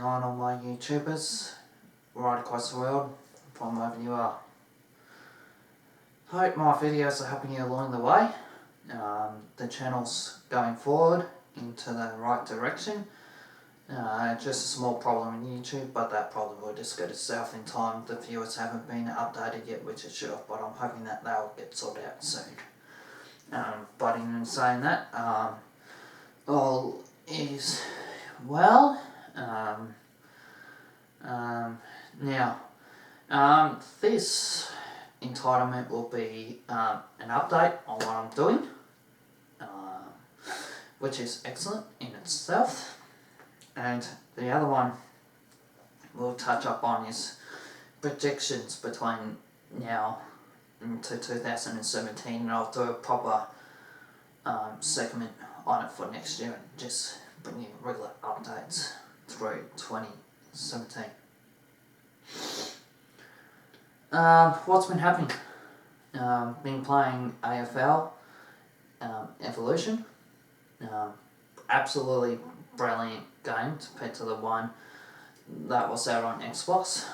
on all my YouTubers right across the world from wherever you are. Hope my videos are helping you along the way. The channel's going forward into the right direction. Just a small problem in YouTube, but that problem will just get itself in time. The viewers haven't been updated yet, which it should have, but I'm hoping that they'll get sorted out soon. But in saying that, all is well. Now, this entitlement will be an update on what I'm doing, which is excellent in itself. And the other one we'll touch up on is projections between now to 2017, and I'll do a proper segment on it for next year and just bring you regular updates through 2017. What's been happening? Been playing AFL Evolution. Absolutely brilliant game compared to the one that was out on Xbox.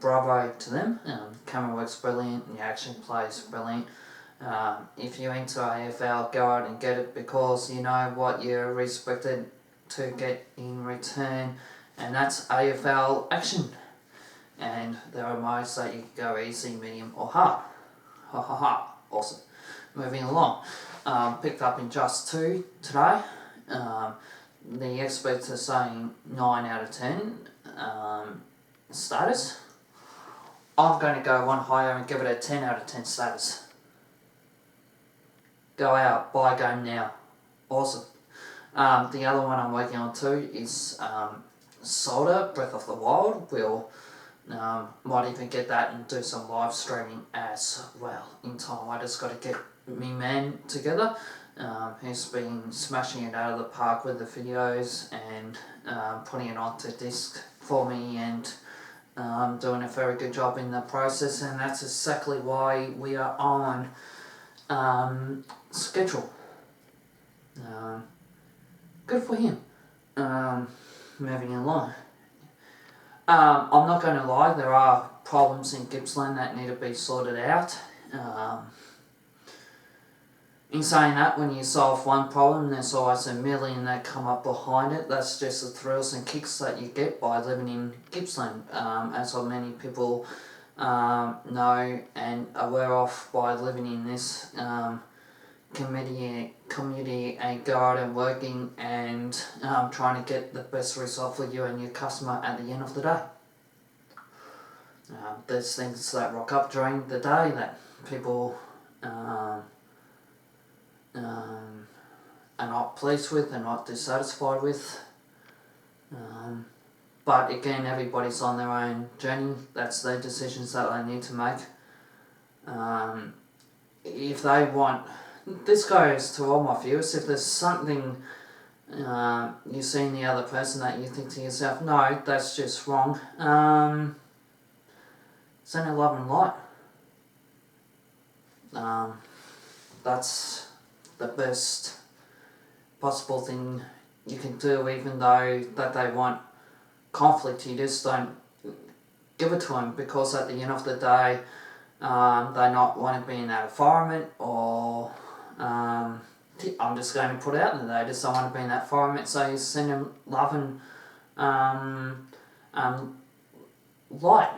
Bravo to them. Camera works brilliant, the action plays brilliant. If you're into AFL, go out and get it because you know what you're expected to get in return, and that's AFL action. And there are modes that you can go easy, medium or hard. Ha ha ha, awesome. Moving along. Picked up Injustice 2 today. The experts are saying 9 out of 10 status. I'm going to go one higher and give it a 10 out of 10 status. Go out, buy a game now. Awesome. The other one I'm working on too is Zelda Breath of the Wild. We'll might even get that and do some live streaming as well in time. I just got to get me man together. He's been smashing it out of the park with the videos and putting it onto disc for me and doing a very good job in the process, and that's exactly why we are on schedule. Good for him. Moving along. I'm not going to lie, there are problems in Gippsland that need to be sorted out. In saying that, when you solve one problem, there's always a million that come up behind it. That's just the thrills and kicks that you get by living in Gippsland, as many people know and are aware of by living in this community and go out and working and trying to get the best result for you and your customer at the end of the day. There's things that rock up during the day that people are not pleased with and not dissatisfied with. But again, everybody's on their own journey. That's their decisions that they need to make. If they want, this goes to all my viewers, if there's something you see in the other person that you think to yourself, no, that's just wrong, send a love and light. That's the best possible thing you can do, even though that they want conflict. You just don't give it to them, because at the end of the day they not want to be in that environment, or I'm just going to put it out there, they just don't want to be in that environment, so you send them love and light.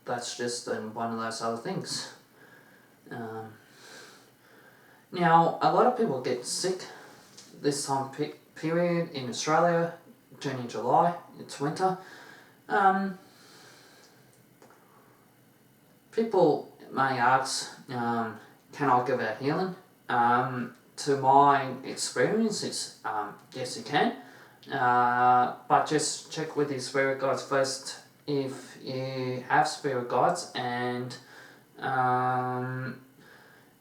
That's just one of those other things. Now, a lot of people get sick this time period in Australia, June and July, it's winter. People may ask, can I give a healing? To my experience, it's yes you can, but just check with your spirit guides first if you have spirit guides, and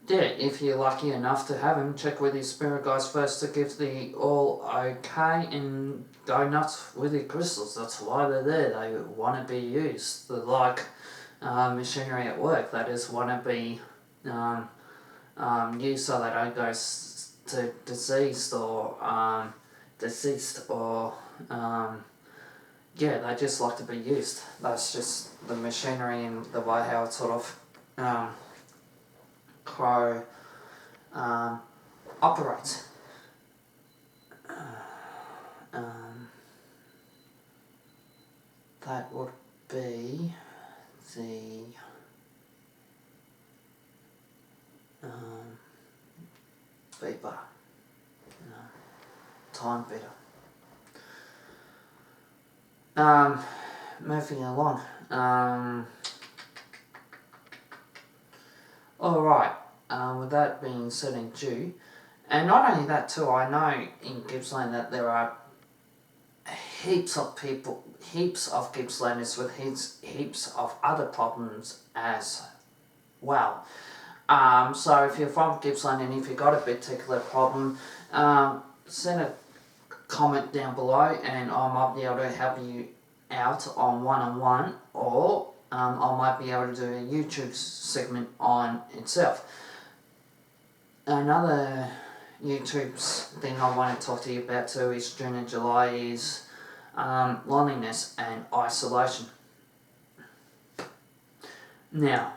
if you're lucky enough to have them, check with your spirit guides first to give the all okay, and go nuts with your crystals. That's why they're there. They want to be used. They're like machinery at work. They just want to be used so they don't go to deceased or yeah, they just like to be used. That's just the machinery and the way how it sort of Crow operates. That would be the beeper, time beater. Moving along. Alright, with that being said and due, and not only that too, I know in Gippsland that there are heaps of Gippslanders with heaps of other problems as well. So if you're from Gippsland and if you've got a particular problem, send a comment down below and I might be able to help you out on one-on-one, or I might be able to do a YouTube segment on itself. Another YouTube thing I want to talk to you about too is June and July is loneliness and isolation. Now,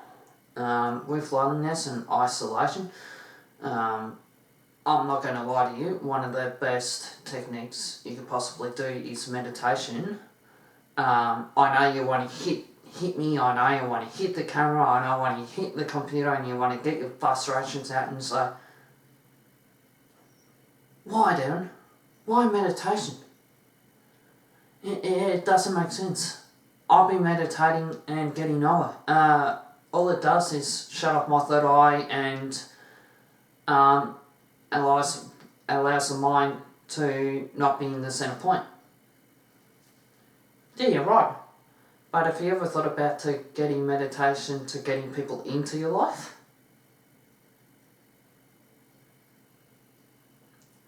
with loneliness and isolation, I'm not going to lie to you, one of the best techniques you could possibly do is meditation. I know you want to hit me, I know you want to hit the camera, I know you want to hit the computer and you want to get your frustrations out and say, why, Darren? Why meditation? It doesn't make sense. I've been meditating and getting nowhere. All it does is shut off my third eye and allows the mind to not be in the centre point. Yeah, you're right. But have you ever thought about getting meditation to getting people into your life?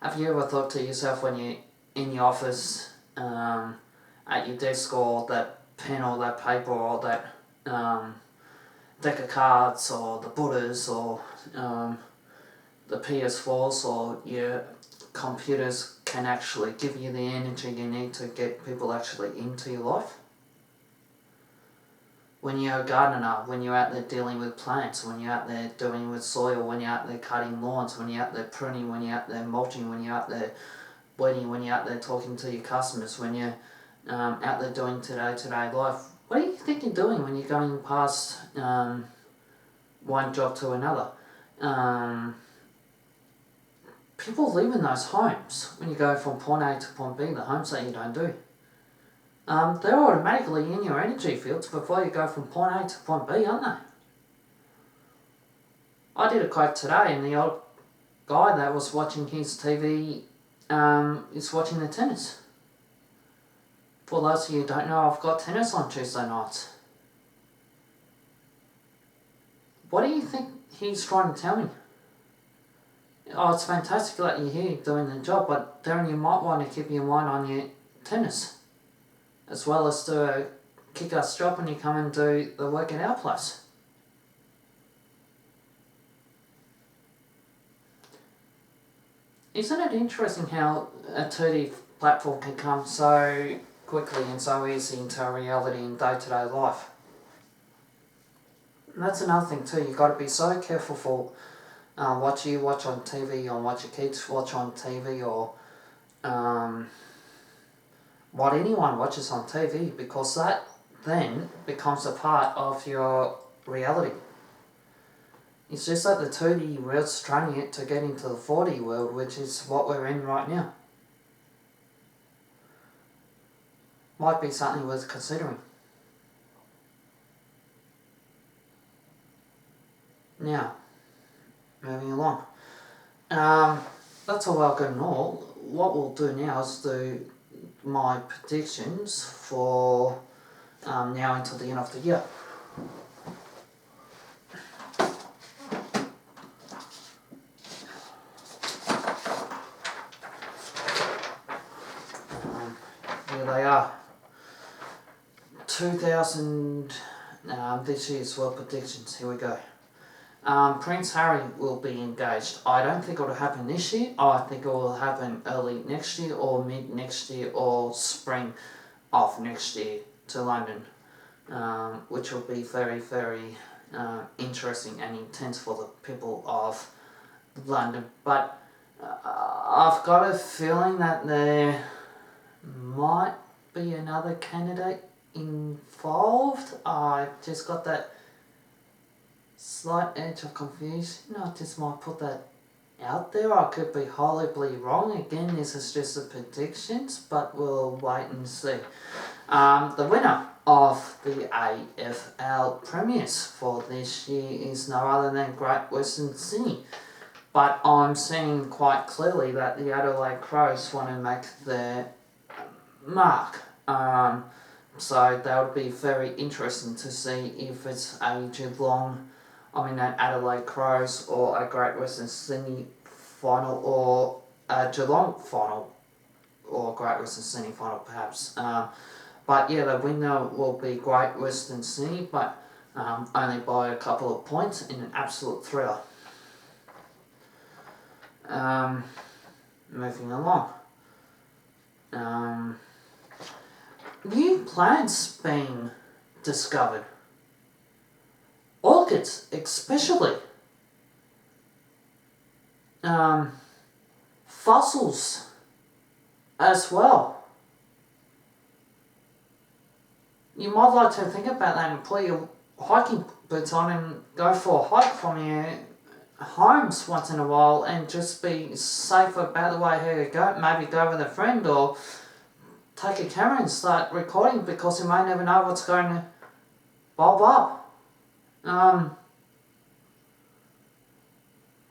Have you ever thought to yourself when you're in your office, at your desk, or that pen or that paper or that deck of cards or the Buddhas or the PS4s or your computers can actually give you the energy you need to get people actually into your life? When you're a gardener, when you're out there dealing with plants, when you're out there dealing with soil, when you're out there cutting lawns, when you're out there pruning, when you're out there mulching, when you're out there weeding, when you're out there talking to your customers, when you're out there doing today life, what do you think you're doing when you're going past one job to another? People live in those homes when you go from point A to point B, the homes that you don't do. They're automatically in your energy fields before you go from point A to point B, aren't they? I did a quote today and the old guy that was watching his TV is watching the tennis. For those of you who don't know, I've got tennis on Tuesday nights. What do you think he's trying to tell me? Oh, it's fantastic that you're here doing the job, but Darren, you might want to keep your mind on your tennis, as well as do a kick-ass job when you come and do the work at our place. Isn't it interesting how a 2D platform can come so quickly and so easy into reality in day-to-day life? And that's another thing too, you've got to be so careful for what you watch on TV or what your kids watch on TV or what anyone watches on TV, because that then becomes a part of your reality. It's just that the 2D world's training it to get into the 4D world, which is what we're in right now. Might be something worth considering. Now, moving along. That's all well good and all. What we'll do now is do my predictions for now until the end of the year. Here they are. 2000, this year's world predictions. Here we go. Prince Harry will be engaged. I don't think it'll happen this year. I think it will happen early next year or mid next year or spring of next year to London, which will be very, very interesting and intense for the people of London. But I've got a feeling that there might be another candidate involved. I just got that slight edge of confusion. I just might put that out there. I could be horribly wrong. Again, this is just a predictions, but we'll wait and see. The winner of the AFL Premiers for this year is no other than Great Western Sydney. But I'm seeing quite clearly that the Adelaide Crows want to make their mark. So that would be very interesting to see if it's a Geelong, an Adelaide Crows or a Great Western Sydney final or a Geelong final or Great Western Sydney final perhaps. But yeah, the winner will be Great Western Sydney, but only by a couple of points in an absolute thriller. Moving along. New plants being discovered. Orchids, especially. Fossils as well. You might like to think about that and put your hiking boots on and go for a hike from your homes once in a while and just be safe about the way here you go. Maybe go with a friend or take a camera and start recording because you may never know what's going to bulb up.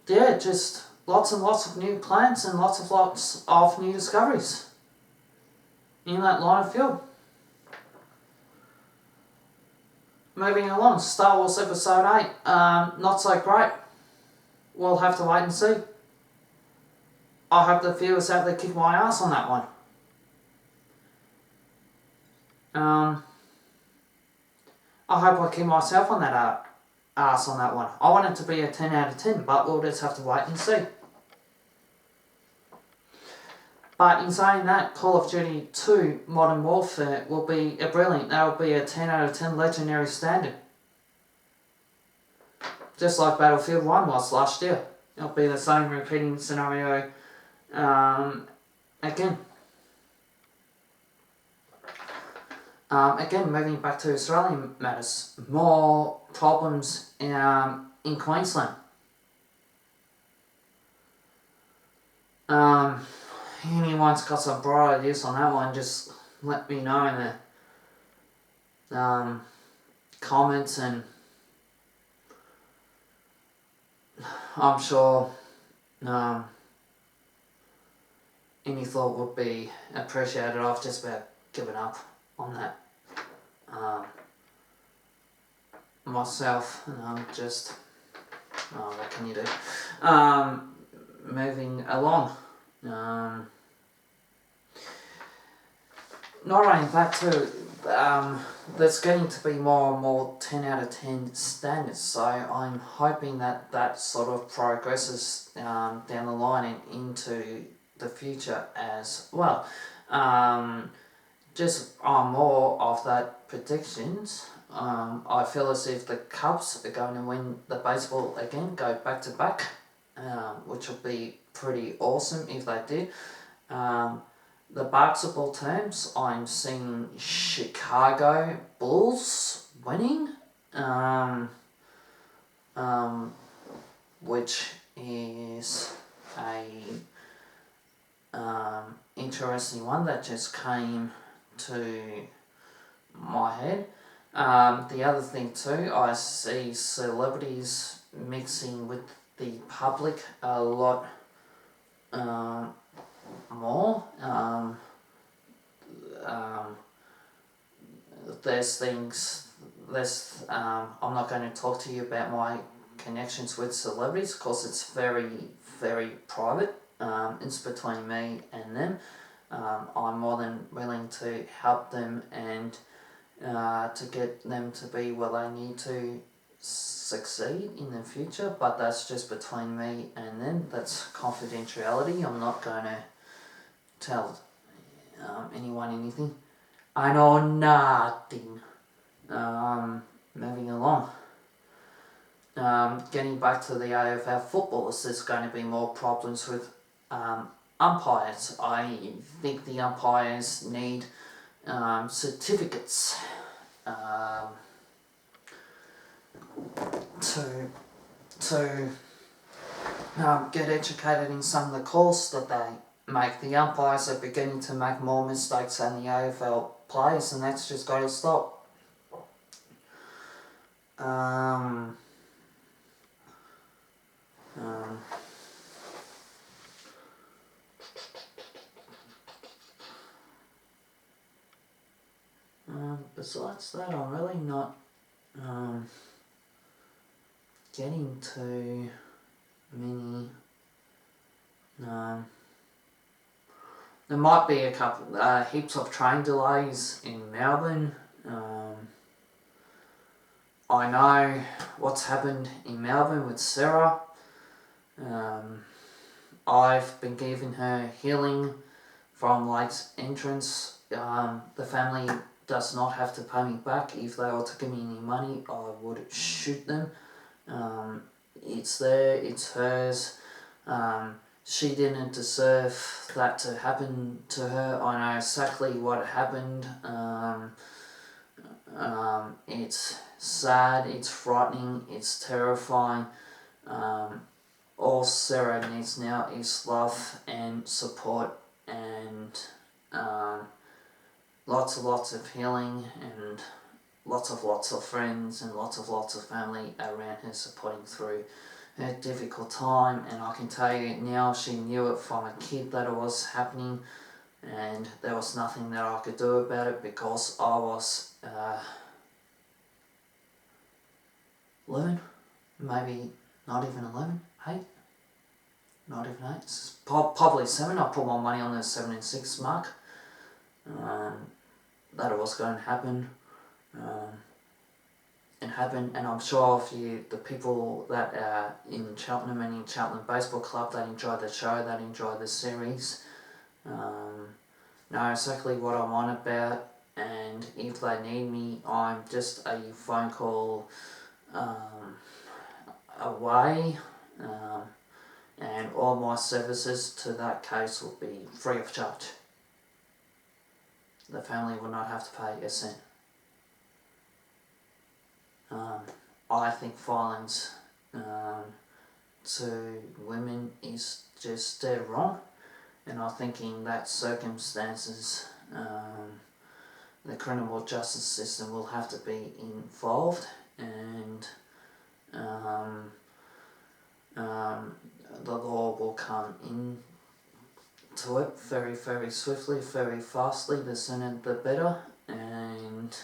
Yeah, just lots and lots of new plants and lots of new discoveries in that line of field. Moving along, Star Wars Episode 8, not so great. We'll have to wait and see. I hope the viewers out there kick my ass on that one. I hope I kick myself on that ass on that one. I want it to be a 10 out of 10, but we'll just have to wait and see. But in saying that, Call of Duty 2 Modern Warfare will be brilliant. That will be a 10 out of 10 legendary standard. Just like Battlefield 1 was last year. It'll be the same repeating scenario again. Again, moving back to Australian matters, more problems in Queensland. Anyone's got some bright ideas on that one, just let me know in the comments, and I'm sure any thought would be appreciated. I've just about given up on that myself, and I'm just, what can you do? Moving along. Not only that too, there's getting to be more and more 10 out of 10 standards, so I'm hoping that that sort of progresses down the line and into the future as well. Just on more of that predictions, I feel as if the Cubs are going to win the baseball again, go back to back, which will be pretty awesome if they did. The basketball terms, I'm seeing Chicago Bulls winning, which is a interesting one that just came to my head. The other thing too, I see celebrities mixing with the public a lot more. I'm not going to talk to you about my connections with celebrities because it's very, very private. It's between me and them. I'm more than willing to help them and to get them to be where they need to succeed in the future, but that's just between me and them. That's confidentiality. I'm not going to tell anyone anything. I know nothing. Moving along. Getting back to the AFL footballers, there's going to be more problems with umpires. I think the umpires need certificates to get educated in some of the calls that they make. The umpires are beginning to make more mistakes than the AFL players, and that's just got to stop. Besides that, I'm really not getting to many. There might be a couple, heaps of train delays in Melbourne. I know what's happened in Melbourne with Sarah. I've been giving her healing from late entrance. The family does not have to pay me back. If they were to give me any money, I would shoot them. It's there, it's hers. She didn't deserve that to happen to her. I know exactly what happened. It's sad, it's frightening, it's terrifying. All Sarah needs now is love and support and lots of healing and lots of friends and lots of family around her supporting through her difficult time. And I can tell you now, she knew it from a kid that it was happening, and there was nothing that I could do about it because I was 11, maybe not even 11, 8, not even 8, probably 7. I put my money on the 7 and 6 mark, that it was going to happen. It happened, and I'm sure the people that are in Cheltenham and in Cheltenham Baseball Club that enjoy the show, that enjoy the series, know exactly what I'm on about. And if they need me, I'm just a phone call away, and all my services to that case will be free of charge. The family will not have to pay a cent. I think violence to women is just dead wrong, and I think in that circumstances the criminal justice system will have to be involved, and the law will come into it very, very swiftly, very fastly. The sooner the better. And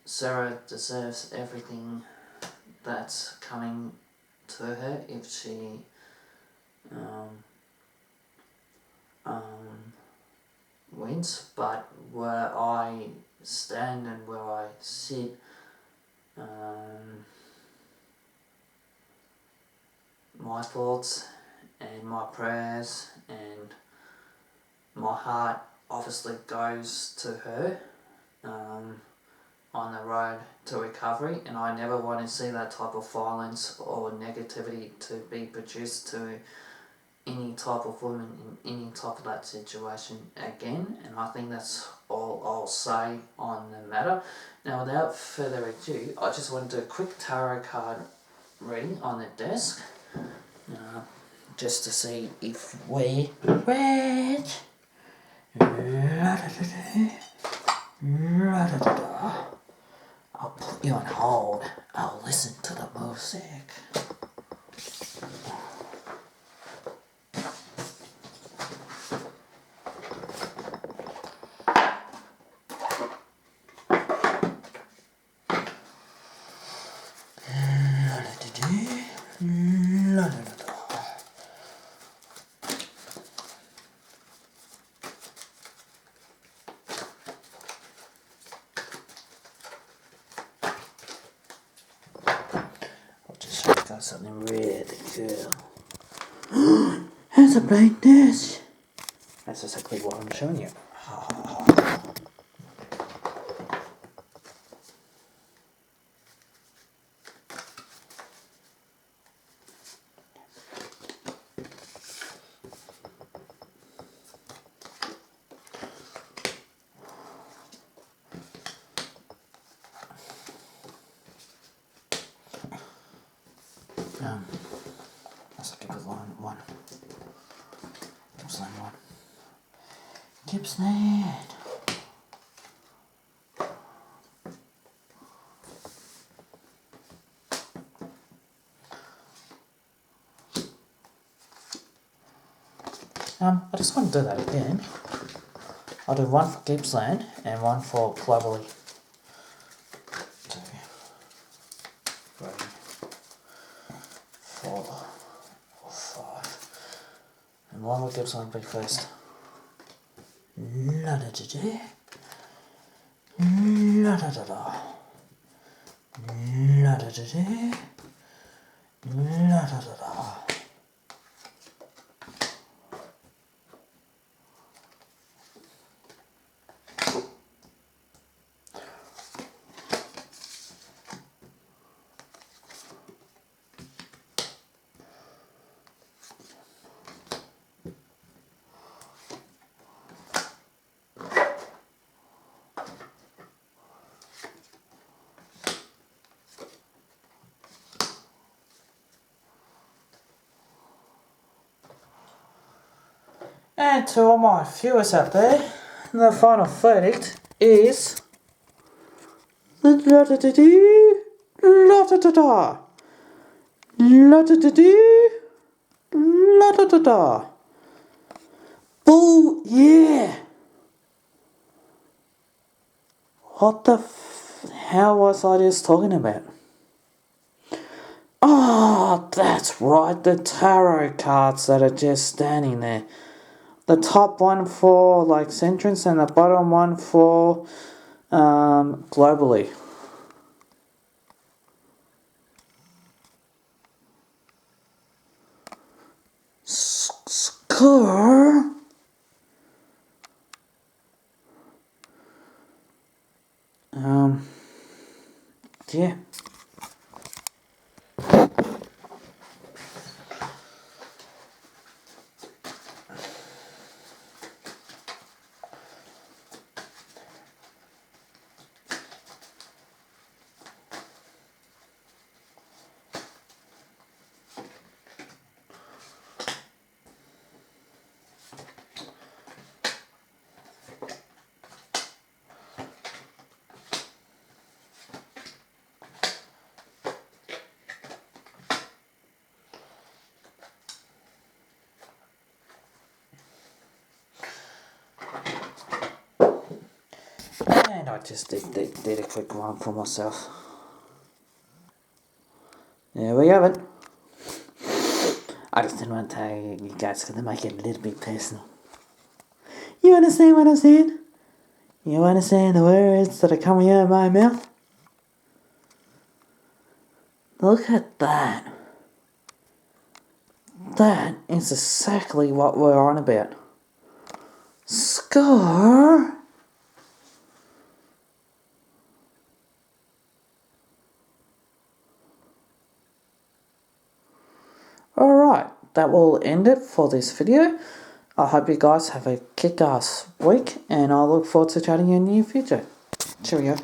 Sarah deserves everything that's coming to her if she wins. But where I stand and where I sit, my thoughts and my prayers and my heart obviously goes to her on the road to recovery, and I never want to see that type of violence or negativity to be produced to any type of woman in any type of that situation again. And I think that's all I'll say on the matter. Now, without further ado, I just want to do a quick tarot card reading on the desk, just to see if we're red. I'll put you on hold. I'll listen to the music. got something really cool. It's a blind dish. That's exactly what I'm showing you. That's like a good one. Gippsland one. Gippsland. I just want to do that again. I'll do one for Gippsland and one for Globally. 2, 3, 4, 5. And one will Gippsland be first. La da da da. La da da da. La da da da. La da da da. And to all my viewers out there, the final verdict is la da da dee, la da da da, la da da dee, la da da da. Bull, yeah. What the hell was I just talking about? Oh, that's right, the tarot cards that are just standing there. The top one for like Centrance and the bottom one for Globally. Score. Yeah. And I just did a quick one for myself. There we have it. I just didn't want to tell you guys because they make it a little bit personal. You understand what I'm saying? You understand the words that are coming out of my mouth? Look at that. That is exactly what we're on about. Score. Alright, that will end it for this video. I hope you guys have a kick-ass week and I look forward to chatting in the near future. Cheerio.